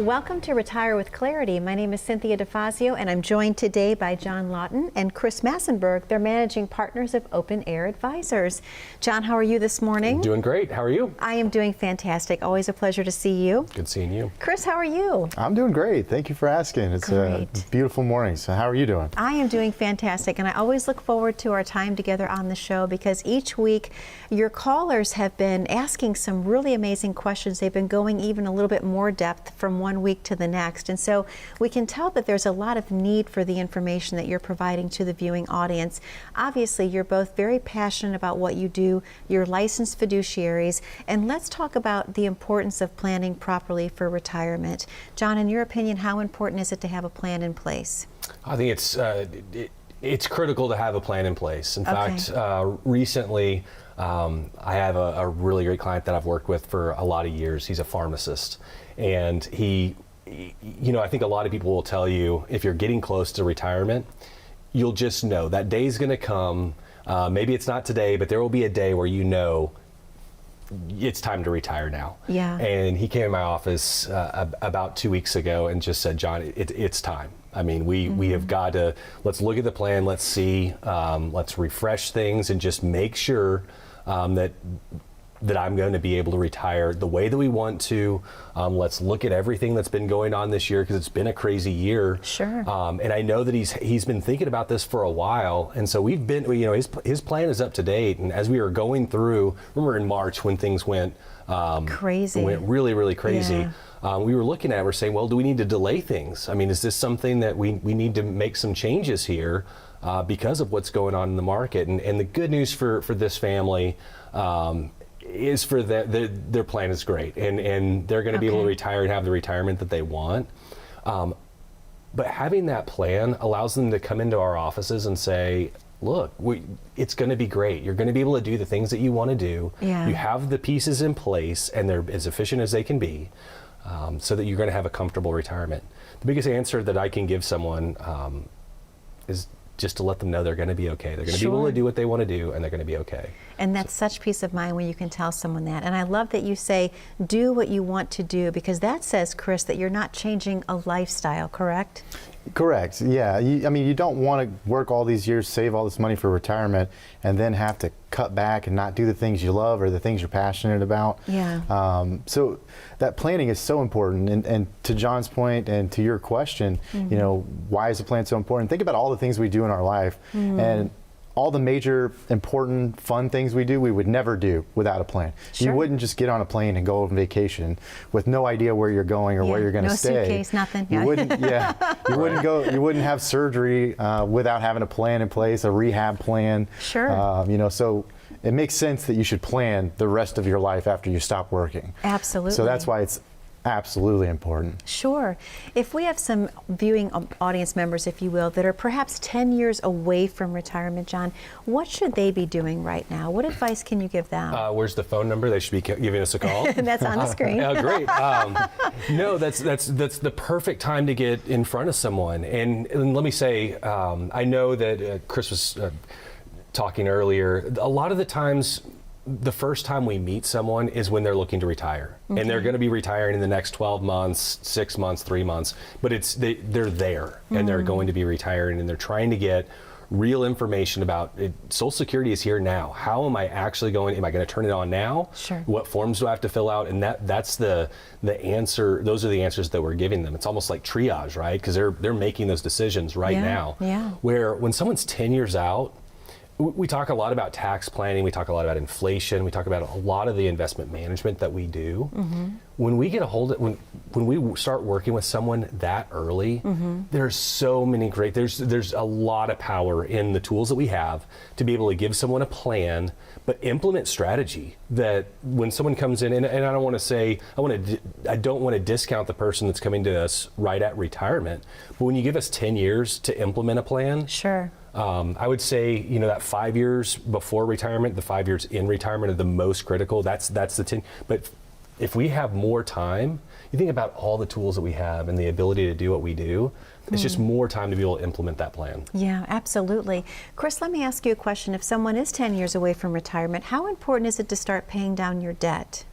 Welcome to Retire with Clarity. My name is Cynthia DeFazio, and I'm joined today by John Lawton and Chris Massenberg. They're managing partners of Open Air Advisors. John, how are you this morning? Doing great. How are you? I am doing fantastic. Always a pleasure to see you. Good seeing you. Chris, how are you? I'm doing great. Thank you for asking. It's a beautiful morning. So how are you doing? I am doing fantastic, and I always look forward to our time together on the show because each week your callers have been asking some really amazing questions. They've been going even a little bit more depth from one week to the next, and so we can tell that there's a lot of need for the information that you're providing to the viewing audience. Obviously, you're both very passionate about what you do. You're licensed fiduciaries, and let's talk about the importance of planning properly for retirement. John, in your opinion, how important is it to have a plan in place? I think it's critical to have a plan in place. In fact, recently I have a really great client that I've worked with for a lot of years. He's a pharmacist, and I think a lot of people will tell you if you're getting close to retirement, you'll just know that day's going to come. Maybe it's not today, but there will be a day where you know it's time to retire now. Yeah. And he came in my office about 2 weeks ago and just said, John, it's time. I mean, we have got to, let's look at the plan, let's see, let's refresh things and just make sure that I'm going to be able to retire the way that we want to. Let's look at everything that's been going on this year because it's been a crazy year. Sure. And I know that he's been thinking about this for a while, and so we've been, his plan is up to date. And as we were going through, remember in March when things went crazy, went really, really crazy. Yeah. We were looking at it, we're saying, well, do we need to delay things? I mean, is this something that we need to make some changes here because of what's going on in the market? And the good news for this family is for their plan is great, and they're going to be able to retire and have the retirement that they want. But having that plan allows them to come into our offices and say, look, it's going to be great. You're going to be able to do the things that you want to do. Yeah. You have the pieces in place, and they're as efficient as they can be, so that you're going to have a comfortable retirement. The biggest answer that I can give someone is just to let them know they're going to be okay. They're going to be able to do what they want to do, and they're going to be okay. And that's such peace of mind when you can tell someone that. And I love that you say, do what you want to do, because that says, Chris, that you're not changing a lifestyle, correct? Correct, yeah. I mean, you don't want to work all these years, save all this money for retirement, and then have to cut back and not do the things you love or the things you're passionate about. Yeah. So that planning is so important. And to John's point and to your question, why is the plan so important? Think about all the things we do in our life, and all the major, important, fun things we do, we would never do without a plan. Sure. You wouldn't just get on a plane and go on vacation with no idea where you're going or where you're going to stay. No suitcase, nothing. You wouldn't, you wouldn't go. You wouldn't have surgery without having a plan in place, a rehab plan. Sure. So it makes sense that you should plan the rest of your life after you stop working. Absolutely. So that's why it's absolutely important. Sure. If we have some viewing audience members, if you will, that are perhaps 10 years away from retirement, John, what should they be doing right now? What advice can you give them? Where's the phone number? They should be giving us a call. That's on the screen. Oh, great. No, that's the perfect time to get in front of someone. And let me say, I know that Chris was talking earlier. A lot of the times, the first time we meet someone is when they're looking to retire, and they're going to be retiring in the next 12 months, 6 months, 3 months, but they're there and they're going to be retiring, and they're trying to get real information about it. Social Security is here now. How am I actually am I going to turn it on now? Sure. What forms do I have to fill out? And that's the answer. Those are the answers that we're giving them. It's almost like triage, right? Because they're making those decisions right now. Yeah. Where when someone's 10 years out, we talk a lot about tax planning, we talk a lot about inflation, we talk about a lot of the investment management that we do. When we get a hold of when we start working with someone that early, there's so many there's a lot of power in the tools that we have to be able to give someone a plan, but implement strategy that when someone comes in, and I don't want to say, I don't want to discount the person that's coming to us right at retirement, but when you give us 10 years to implement a plan, Sure. I would say, that 5 years before retirement, the 5 years in retirement are the most critical. That's the 10. But if we have more time, you think about all the tools that we have and the ability to do what we do, it's just more time to be able to implement that plan. Yeah, absolutely. Chris, let me ask you a question. If someone is 10 years away from retirement, how important is it to start paying down your debt?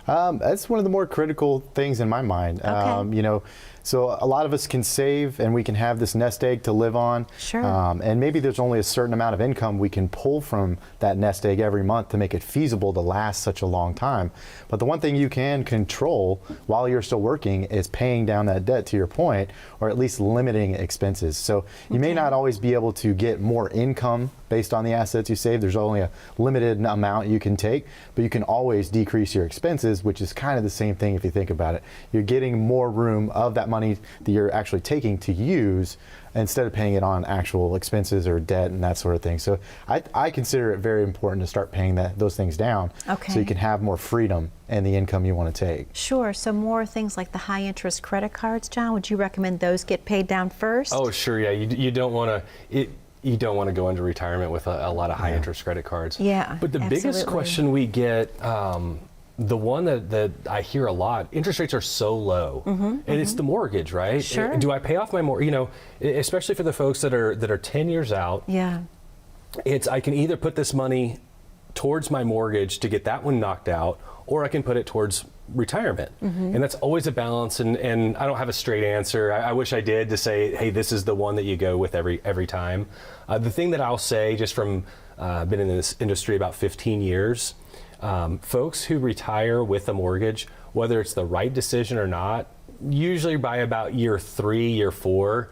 That's one of the more critical things in my mind. Okay. So a lot of us can save and we can have this nest egg to live on. Sure. And maybe there's only a certain amount of income we can pull from that nest egg every month to make it feasible to last such a long time. But the one thing you can control while you're still working is paying down that debt, to your point, or at least limiting expenses. So you may not always be able to get more income based on the assets you save. There's only a limited amount you can take, but you can always decrease your expenses, which is kind of the same thing if you think about it. You're getting more room of that money that you're actually taking to use instead of paying it on actual expenses or debt and that sort of thing. So I consider it very important to start paying those things down, so you can have more freedom and the income you want to take. Sure. So more things like the high interest credit cards, John, would you recommend those get paid down first? Oh, sure. Yeah, you don't want to. You don't want to go into retirement with a lot of high interest credit cards. Yeah. But the biggest question we get, the one that I hear a lot, interest rates are so low, and it's the mortgage, right? Sure. Do I pay off my mortgage? Especially for the folks that are 10 years out. Yeah. I can either put this money towards my mortgage to get that one knocked out, or I can put it towards retirement. And that's always a balance, and I don't have a straight answer. I wish I did, to say, hey, this is the one that you go with every time. The thing that I'll say, just from been in this industry about 15 years, folks who retire with a mortgage, whether it's the right decision or not, usually by about year 3, year 4,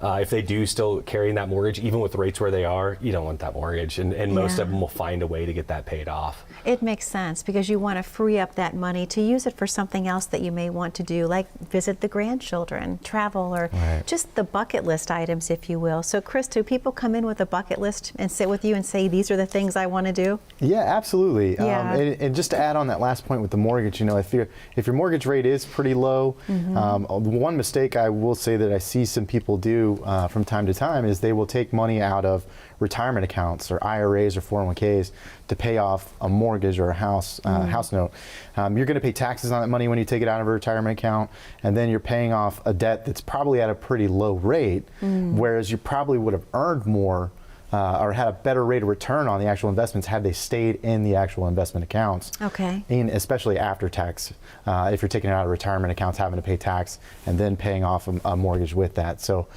if they do still carrying that mortgage, even with rates where they are, you don't want that mortgage, and most of them will find a way to get that paid off. It makes sense, because you want to free up that money to use it for something else that you may want to do, like visit the grandchildren, travel, or just the bucket list items, if you will. So Chris, do people come in with a bucket list and sit with you and say, these are the things I want to do? Yeah, absolutely. Yeah. And just to add on that last point with the mortgage, if your mortgage rate is pretty low, one mistake I will say that I see some people do from time to time is they will take money out of retirement accounts or IRAs or 401ks to pay off a mortgage or a house note. You're going to pay taxes on that money when you take it out of a retirement account, and then you're paying off a debt that's probably at a pretty low rate, whereas you probably would have earned more or had a better rate of return on the actual investments had they stayed in the actual investment accounts. Okay. And especially after tax, if you're taking it out of retirement accounts, having to pay tax and then paying off a mortgage with that. So,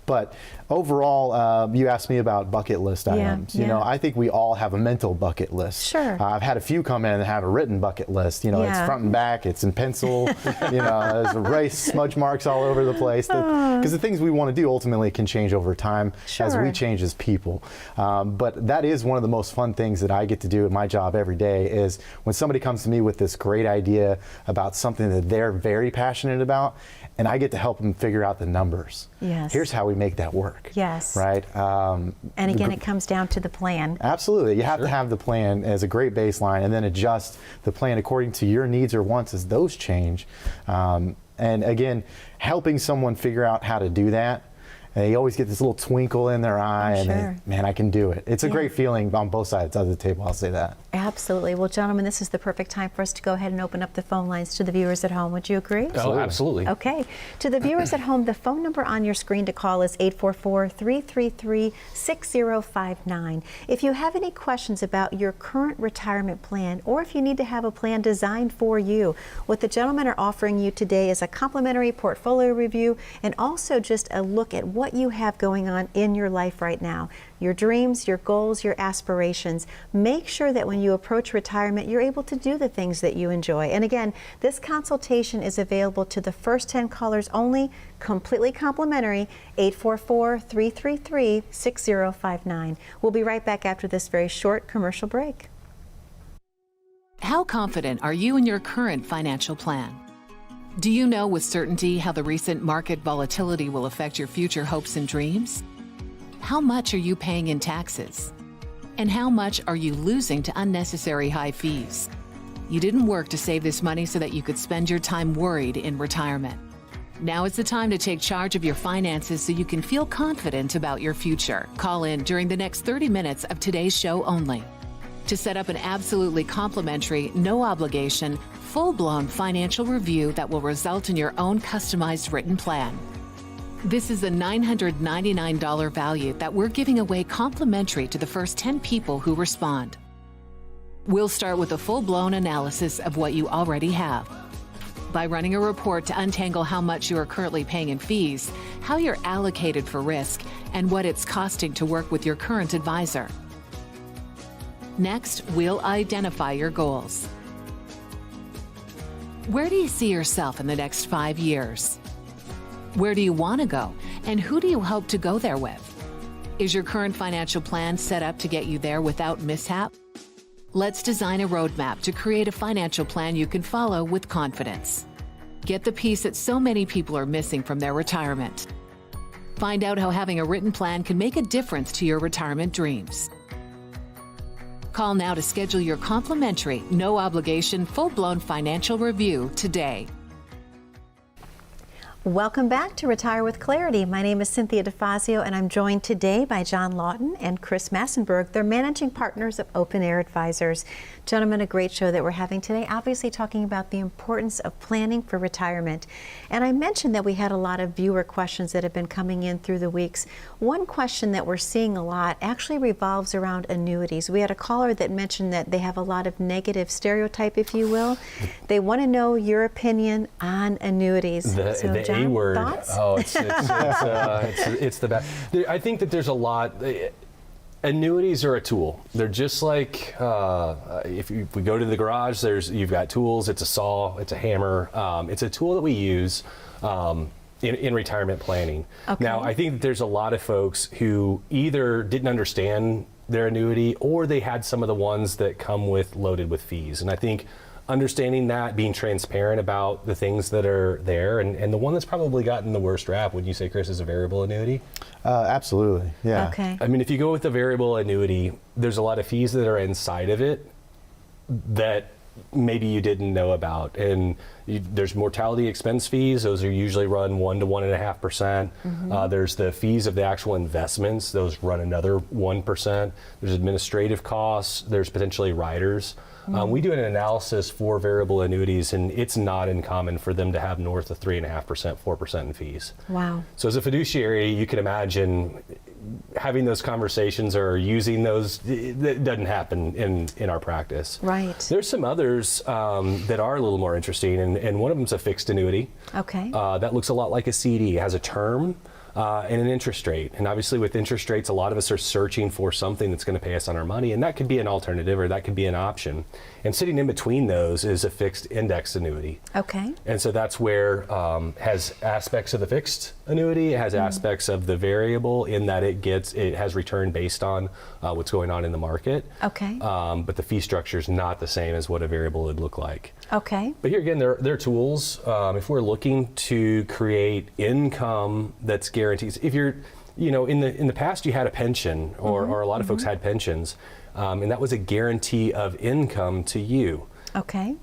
but overall, you asked me about bucket list items. I think we all have a mental bucket list. Sure. I've had a few come in and have a written bucket list. It's front and back, it's in pencil, there's erase smudge marks all over the place. Because the things we want to do ultimately can change over time as we change as people. But that is one of the most fun things that I get to do at my job every day, is when somebody comes to me with this great idea about something that they're very passionate about, and I get to help them figure out the numbers. Yes. Here's how we make that work. Yes. Right? And again, it comes down to the plan. Absolutely. You have to have the plan as a great baseline, and then adjust the plan according to your needs or wants as those change. And again, helping someone figure out how to do that, they always get this little twinkle in their eye, and man, I can do it. It's a great feeling on both sides of the table, I'll say that. Absolutely. Well, gentlemen, this is the perfect time for us to go ahead and open up the phone lines to the viewers at home. Would you agree? Oh, absolutely. Okay. To the viewers at home, the phone number on your screen to call is 844-333-6059. If you have any questions about your current retirement plan, or if you need to have a plan designed for you, what the gentlemen are offering you today is a complimentary portfolio review, and also just a look at what you have going on in your life right now. Your dreams, your goals, your aspirations. Make sure that when you approach retirement, you're able to do the things that you enjoy. And again, this consultation is available to the first 10 callers only, completely complimentary, 844-333-6059. We'll be right back after this very short commercial break. How confident are you in your current financial plan? Do you know with certainty how the recent market volatility will affect your future hopes and dreams? How much are you paying in taxes? And how much are you losing to unnecessary high fees? You didn't work to save this money so that you could spend your time worried in retirement. Now is the time to take charge of your finances so you can feel confident about your future. Call in during the next 30 minutes of today's show only to set up an absolutely complimentary, no obligation, full-blown financial review that will result in your own customized written plan. This is a $999 value that we're giving away complimentary to the first 10 people who respond. We'll start with a full-blown analysis of what you already have. By running a report to untangle how much you are currently paying in fees, how you're allocated for risk, and what it's costing to work with your current advisor. Next, we'll identify your goals. Where do you see yourself in the next 5 years? Where do you want to go, and who do you hope to go there with? Is your current financial plan set up to get you there without mishap? Let's design a roadmap to create a financial plan you can follow with confidence. Get the piece that so many people are missing from their retirement. Find out how having a written plan can make a difference to your retirement dreams. Call now to schedule your complimentary, no obligation, full-blown financial review today. Welcome back to Retire with Clarity. My name is Cynthia DeFazio, and I'm joined today by John Lawton and Chris Massenberg. They're managing partners of Open Air Advisors. Gentlemen, a great show that we're having today, obviously talking about the importance of planning for retirement. And I mentioned that we had a lot of viewer questions that have been coming in through the weeks. One question that we're seeing a lot actually revolves around annuities. We had a caller that mentioned that they have a lot of negative stereotype, if you will. They want to know your opinion on annuities. The John, A word. thoughts? Oh, it's the best. I think that there's a lot. Annuities are a tool. They're just like if we go to the garage, you've got tools. It's a saw, it's a hammer. It's a tool that we use in retirement planning. Okay. Now, I think that there's a lot of folks who either didn't understand their annuity or they had some of the ones that come loaded with fees. And I think understanding that, being transparent about the things that are there, and the one that's probably gotten the worst rap, would you say, Chris, is a variable annuity? Absolutely, yeah. Okay. I mean, if you go with the variable annuity, there's a lot of fees that are inside of it that maybe you didn't know about. And there's mortality expense fees. Those are usually run 1 to 1.5%. There's the fees of the actual investments. Those run another 1%. There's administrative costs. There's potentially riders. We do an analysis for variable annuities, and it's not uncommon for them to have north of 3.5%, 4% in fees. Wow. So as a fiduciary, you can imagine having those conversations or using those. That doesn't happen in our practice. Right. There's some others that are a little more interesting, and one of them is a fixed annuity. Okay. That looks a lot like a CD. It has a term and an interest rate. And obviously with interest rates, a lot of us are searching for something that's going to pay us on our money, and that could be an alternative or that could be an option. And sitting in between those is a fixed index annuity. Okay. And so that's where has aspects of the fixed annuity, it has aspects of the variable in that it has return based on what's going on in the market. Okay. But the fee structure is not the same as what a variable would look like. Okay. But here again, they're tools. If we're looking to create income that's guaranteed, if you're, in the past you had a pension, or a lot of folks had pensions, and that was a guarantee of income to you. Okay.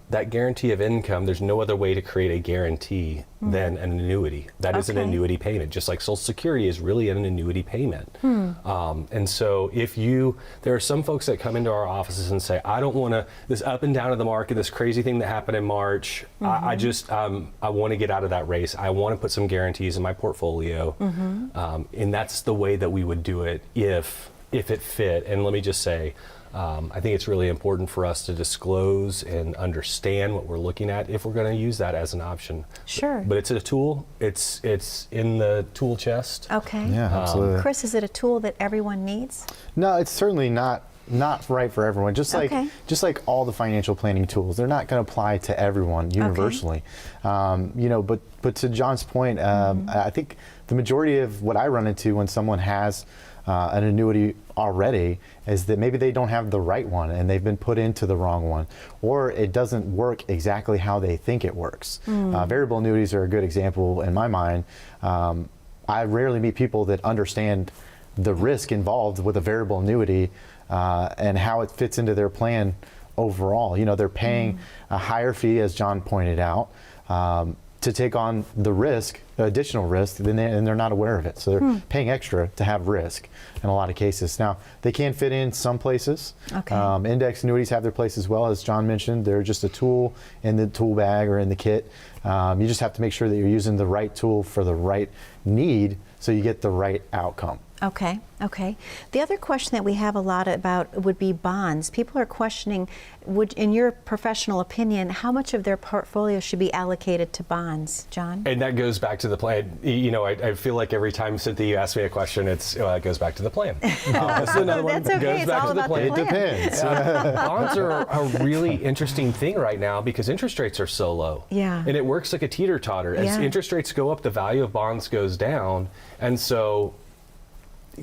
That guarantee of income, there's no other way to create a guarantee than an annuity. That is an Okay. annuity payment, just like Social Security is really an annuity payment. And so there are some folks that come into our offices and say, I don't want this up and down of the market, this crazy thing that happened in March, I want to get out of that race. I want to put some guarantees in my portfolio. And that's the way that we would do it if it fit. And let me just say, I think it's really important for us to disclose and understand what we're looking at if we're going to use that as an option. Sure. But it's a tool. It's in the tool chest. Okay. Yeah, absolutely. Chris, is it a tool that everyone needs? No, it's certainly not right for everyone. Just like all the financial planning tools, they're not going to apply to everyone universally. But to John's point, I think the majority of what I run into when someone has an annuity already is that maybe they don't have the right one and they've been put into the wrong one, or it doesn't work exactly how they think it works. Variable annuities are a good example in my mind. I rarely meet people that understand the risk involved with a variable annuity and how it fits into their plan overall. They're paying a higher fee, as John pointed out, to take on the risk, additional risk, and they're not aware of it. So they're paying extra to have risk in a lot of cases. Now, they can fit in some places. Okay. Index annuities have their place as well. As John mentioned, they're just a tool in the tool bag or in the kit. You just have to make sure that you're using the right tool for the right need so you get the right outcome. Okay, okay. The other question that we have a lot about would be bonds. People are questioning, in your professional opinion, how much of their portfolio should be allocated to bonds, John? And that goes back to the plan. You know, I feel like every time, Cynthia, you ask me a question, it goes back to the plan. That's another one. That's okay. Goes It's back all to the about the plan. plan. It depends. Bonds are a really interesting thing right now because interest rates are so low. Yeah. And it works like a teeter-totter. As Yeah. interest rates go up, the value of bonds goes down. And so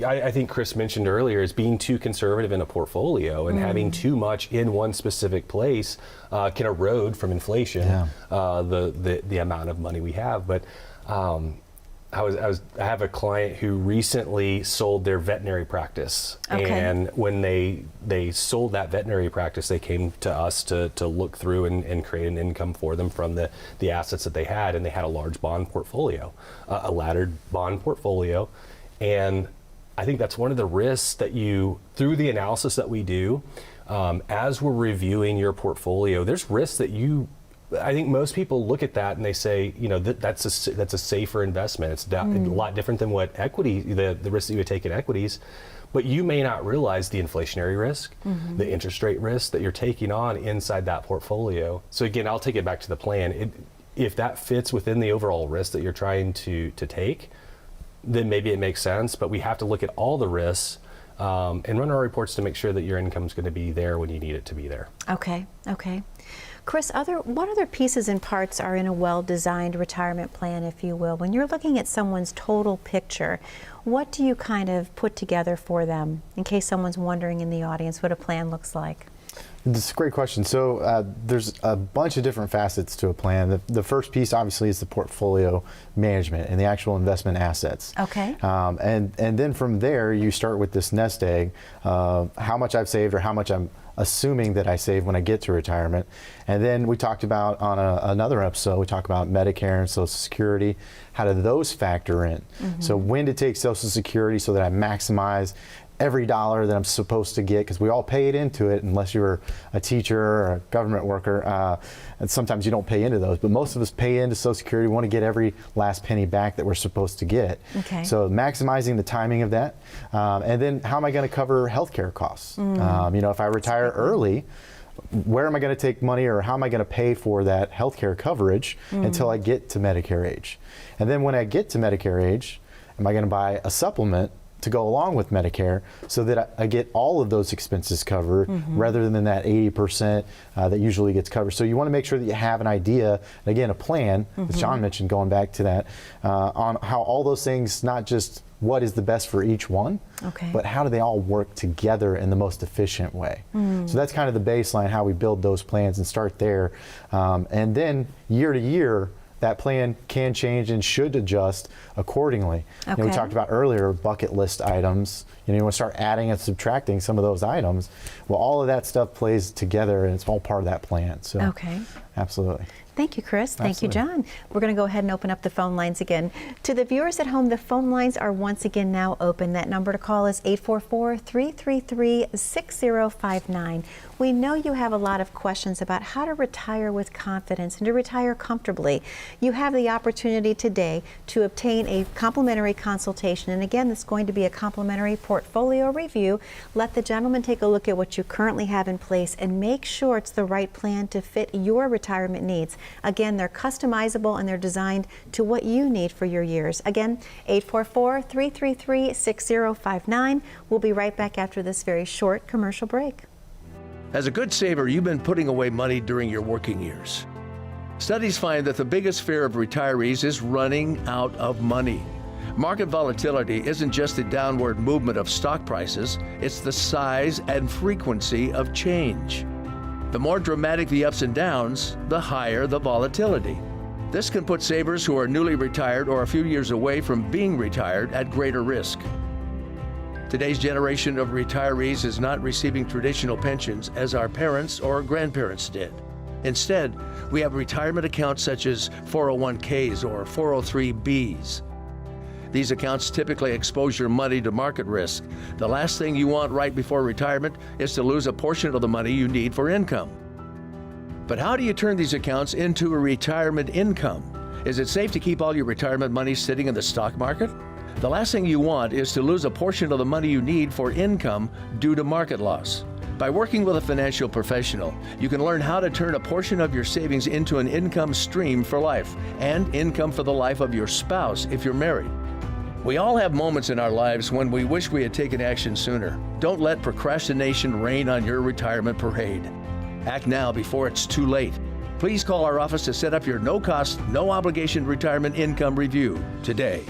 I think Chris mentioned earlier is being too conservative in a portfolio and having too much in one specific place can erode from inflation the amount of money we have. But I have a client who recently sold their veterinary practice, and when they sold that veterinary practice, they came to us to look through and create an income for them from the assets that they had, and they had a large bond portfolio, a laddered bond portfolio, and I think that's one of the risks that through the analysis that we do, as we're reviewing your portfolio, there's risks that I think most people look at that and they say, you know, that's a safer investment. It's a lot different than what equity, the risk that you would take in equities, but you may not realize the inflationary risk, the interest rate risk that you're taking on inside that portfolio. So again, I'll take it back to the plan. If that fits within the overall risk that you're trying to take, then maybe it makes sense, but we have to look at all the risks and run our reports to make sure that your income is going to be there when you need it to be there. Okay, okay. Chris, what other pieces and parts are in a well-designed retirement plan, if you will? When you're looking at someone's total picture, what do you kind of put together for them, in case someone's wondering in the audience what a plan looks like? That's a great question. So there's a bunch of different facets to a plan. The first piece, obviously, is the portfolio management and the actual investment assets. Okay. And then from there, you start with this nest egg, how much I've saved or how much I'm assuming that I save when I get to retirement. And then we talked about on another episode, we talked about Medicare and Social Security. How do those factor in? So when to take Social Security so that I maximize every dollar that I'm supposed to get, because we all pay it into it unless you're a teacher or a government worker. And sometimes you don't pay into those, but most of us pay into Social Security. We want to get every last penny back that we're supposed to get. Okay. So maximizing the timing of that. And then how am I going to cover healthcare costs? You know, if I retire early, where am I going to take money, or how am I going to pay for that healthcare coverage until I get to Medicare age? And then when I get to Medicare age, am I going to buy a supplement to go along with Medicare so that I get all of those expenses covered rather than that 80% that usually gets covered? So you want to make sure that you have an idea, and again, a plan, as John mentioned, going back to that, on how all those things, not just what is the best for each one, but how do they all work together in the most efficient way? So that's kind of the baseline, how we build those plans and start there. And then year to year, that plan can change and should adjust accordingly. You know, we talked about earlier bucket list items. You know, you want to start adding and subtracting some of those items. Well, all of that stuff plays together, and it's all part of that plan. So, absolutely. Thank you, Chris. Thank you, John. We're going to go ahead and open up the phone lines again. To the viewers at home, the phone lines are once again now open. That number to call is 844-333-6059. We know you have a lot of questions about how to retire with confidence and to retire comfortably. You have the opportunity today to obtain a complimentary consultation. And again, it's going to be a complimentary portfolio review. Let the gentleman take a look at what you currently have in place and make sure it's the right plan to fit your retirement needs. Again, they're customizable and they're designed to what you need for your years. Again, 844-333-6059. We'll be right back after this very short commercial break. As a good saver, you've been putting away money during your working years. Studies find that the biggest fear of retirees is running out of money. Market volatility isn't just the downward movement of stock prices, it's the size and frequency of change. The more dramatic the ups and downs, the higher the volatility. This can put savers who are newly retired or a few years away from being retired at greater risk. Today's generation of retirees is not receiving traditional pensions as our parents or grandparents did. Instead, we have retirement accounts such as 401ks or 403bs. These accounts typically expose your money to market risk. The last thing you want right before retirement is to lose a portion of the money you need for income. But how do you turn these accounts into a retirement income? Is it safe to keep all your retirement money sitting in the stock market? The last thing you want is to lose a portion of the money you need for income due to market loss. By working with a financial professional, you can learn how to turn a portion of your savings into an income stream for life and income for the life of your spouse if you're married. We all have moments in our lives when we wish we had taken action sooner. Don't let procrastination reign on your retirement parade. Act now before it's too late. Please call our office to set up your no-cost, no-obligation retirement income review today.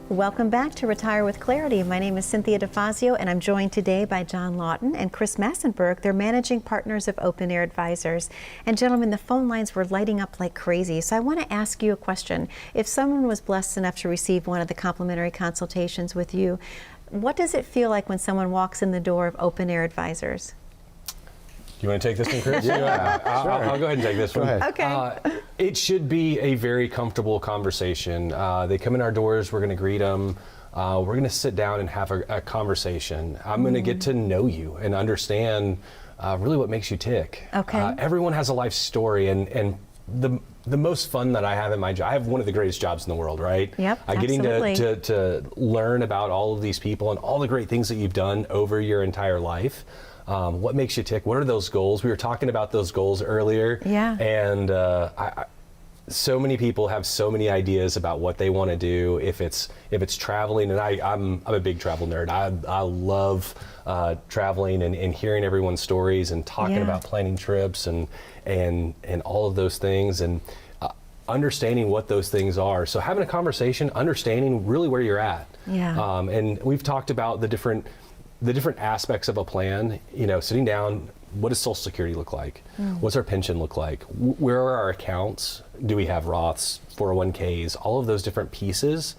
Welcome back to Retire with Clarity. My name is Cynthia DeFazio, and I'm joined today by John Lawton and Chris Massenberg. They're managing partners of Open Air Advisors. And gentlemen, the phone lines were lighting up like crazy. So I want to ask you a question. If someone was blessed enough to receive one of the complimentary consultations with you, what does it feel like when someone walks in the door of Open Air Advisors? You want to take this one, Chris? Yeah, I'll go ahead and take this one. Go ahead. Okay. It should be a very comfortable conversation. They come in our doors, we're going to greet them. We're going to sit down and have a conversation. I'm going to get to know you and understand really what makes you tick. Okay. Everyone has a life story, and the most fun that I have in my job, I have one of the greatest jobs in the world, right? Yep, Getting absolutely. to learn about all of these people and all the great things that you've done over your entire life. What makes you tick? What are those goals? We were talking about those goals earlier. Yeah. And so many people have so many ideas about what they want to do. If it's traveling, and I'm a big travel nerd. I love traveling and hearing everyone's stories and talking Yeah. about planning trips and all of those things and understanding what those things are. So having a conversation, understanding really where you're at. Yeah. And we've talked about the different aspects of a plan, sitting down, what does Social Security look like? What's our pension look like? Where are our accounts? Do we have Roths, 401ks, all of those different pieces?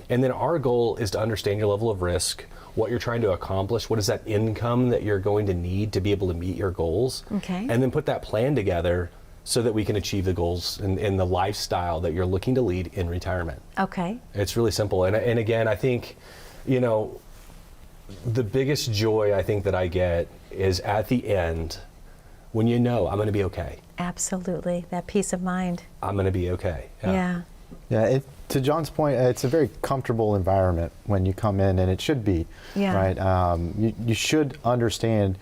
And then our goal is to understand your level of risk, what you're trying to accomplish, what is that income that you're going to need to be able to meet your goals? Okay. And then put that plan together so that we can achieve the goals and the lifestyle that you're looking to lead in retirement. Okay. It's really simple. And again, I think, the biggest joy I think that I get is at the end when I'm going to be okay. Absolutely. That peace of mind. I'm going to be okay. Yeah. Yeah, to John's point, it's a very comfortable environment when you come in, and it should be, Yeah. right? You should understand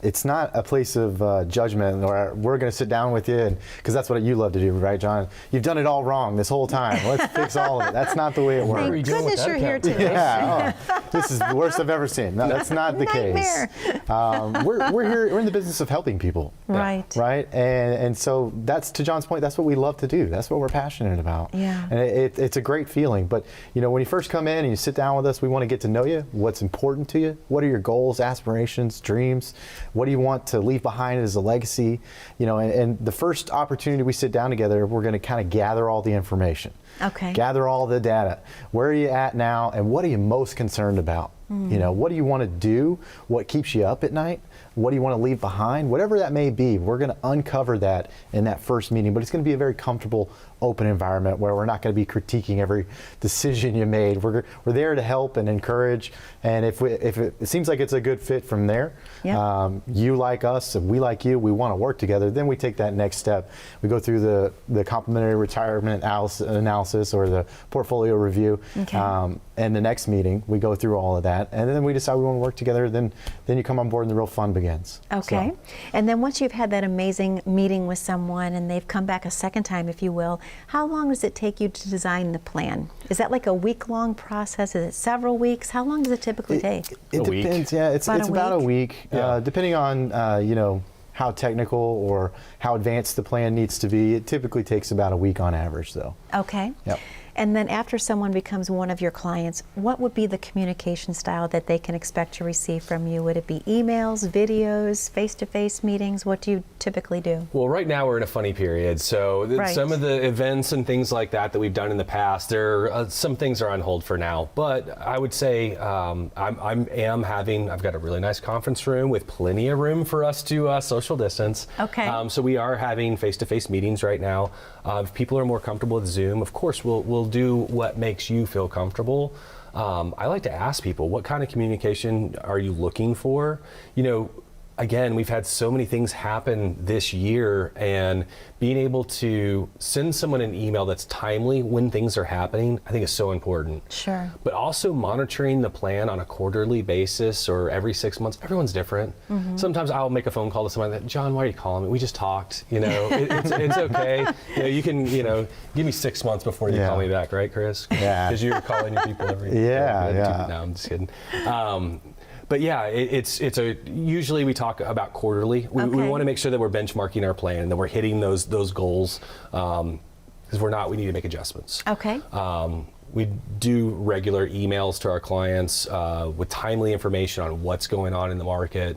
it's not a place of judgment, or we're going to sit down with you, because that's what you love to do, right, John? You've done it all wrong this whole time. Let's fix all of it. That's not the way it works. Thank doing with goodness that you're here account? today. Yeah, this is the worst I've ever seen. No, that's not the Nightmare. case. We're here. We're in the business of helping people. Right. Right. And so that's, to John's point, that's what we love to do. That's what we're passionate about. Yeah. And it's a great feeling. But when you first come in and you sit down with us, we want to get to know you. What's important to you? What are your goals, aspirations, dreams? What do you want to leave behind as a legacy? And the first opportunity we sit down together, we're going to kind of gather all the information. Okay. Gather all the data. Where are you at now, and what are you most concerned about? What do you want to do? What keeps you up at night? What do you want to leave behind? Whatever that may be, we're going to uncover that in that first meeting, but it's going to be a very comfortable, open environment where we're not going to be critiquing every decision you made. We're there to help and encourage, and if it seems like it's a good fit from there, Yeah. you like us, and we like you, we want to work together, then we take that next step. We go through the complementary retirement analysis or the portfolio review. Okay. And the next meeting, we go through all of that, and then we decide we want to work together. Then you come on board and the real fun begins. Okay. So, And then once you've had that amazing meeting with someone and they've come back a second time, if you will, how long does it take you to design the plan? Is that like a week-long process? Is it several weeks? How long does it typically take? It A week. depends. Yeah, it's about a week, Yeah. depending on how technical or how advanced the plan needs to be. It typically takes about a week on average, though. Okay. Yep. And then after someone becomes one of your clients, what would be the communication style that they can expect to receive from you? Would it be emails, videos, face-to-face meetings? What do you typically do? Well, right now we're in a funny period, so Right. some of the events and things like that we've done in the past, some things are on hold for now. But I would say I've got a really nice conference room with plenty of room for us to social distance. Okay. So we are having face-to-face meetings right now. If people are more comfortable with Zoom, of course we'll do what makes you feel comfortable. I like to ask people, what kind of communication are you looking for? again, we've had so many things happen this year, and being able to send someone an email that's timely when things are happening, I think is so important. Sure. But also monitoring the plan on a quarterly basis or every 6 months. Everyone's different. Sometimes I'll make a phone call to someone that, John, why are you calling me? We just talked. It's okay. You can, give me 6 months before you call me back, right, Chris? Yeah. Because you're calling your people every. Yeah. No, I'm just kidding. But yeah, usually we talk about quarterly. We want to make sure that we're benchmarking our plan and that we're hitting those goals. Because we need to make adjustments. Okay. We do regular emails to our clients with timely information on what's going on in the market,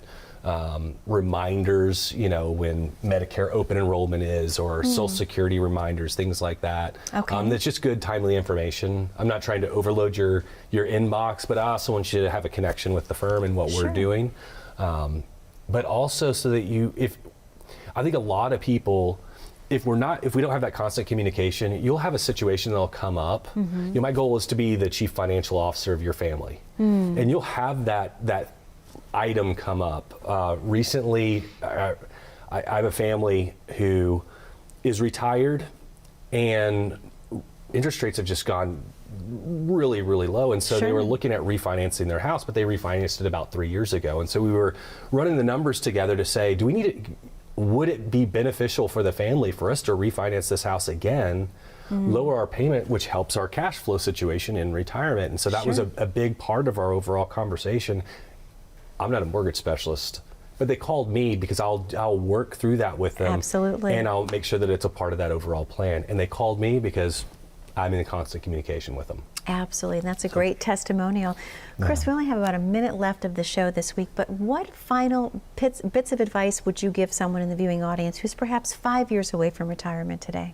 reminders, when Medicare open enrollment is, or Social Security reminders, things like that. Okay. That's just good, timely information. I'm not trying to overload your inbox, but I also want you to have a connection with the firm and what we're doing. But also so that I think a lot of people, if we don't have that constant communication, you'll have a situation that'll come up. My goal is to be the chief financial officer of your family, and you'll have that item come up. Recently, I have a family who is retired, and interest rates have just gone really, really low, and so they were looking at refinancing their house, but they refinanced it about 3 years ago, and so we were running the numbers together to say, would it be beneficial for the family for us to refinance this house again, lower our payment, which helps our cash flow situation in retirement? And so that was a big part of our overall conversation. I'm not a mortgage specialist, but they called me because I'll work through that with them. Absolutely. And I'll make sure that it's a part of that overall plan. And they called me because I'm in constant communication with them. Absolutely. And that's a great testimonial. Chris, we only have about a minute left of the show this week, but what final bits of advice would you give someone in the viewing audience who's perhaps 5 years away from retirement today?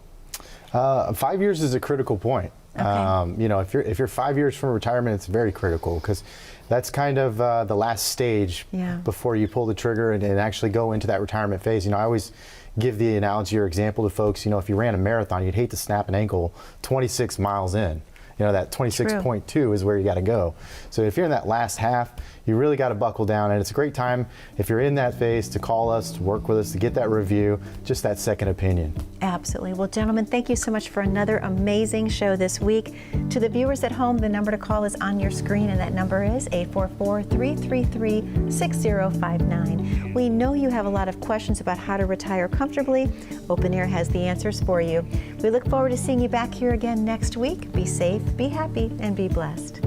5 years is a critical point. Okay. If you're 5 years from retirement, it's very critical, because that's kind of the last stage before you pull the trigger and actually go into that retirement phase. I always give the analogy or example to folks, if you ran a marathon, you'd hate to snap an ankle 26 miles in. That 26.2 is where you got to go. So if you're in that last half, you really got to buckle down, and it's a great time if you're in that phase to call us, to work with us, to get that review, just that second opinion. Absolutely. Well, gentlemen, thank you so much for another amazing show this week. To the viewers at home, the number to call is on your screen, and that number is 844-333-6059. We know you have a lot of questions about how to retire comfortably. Open Air has the answers for you. We look forward to seeing you back here again next week. Be safe, be happy, and be blessed.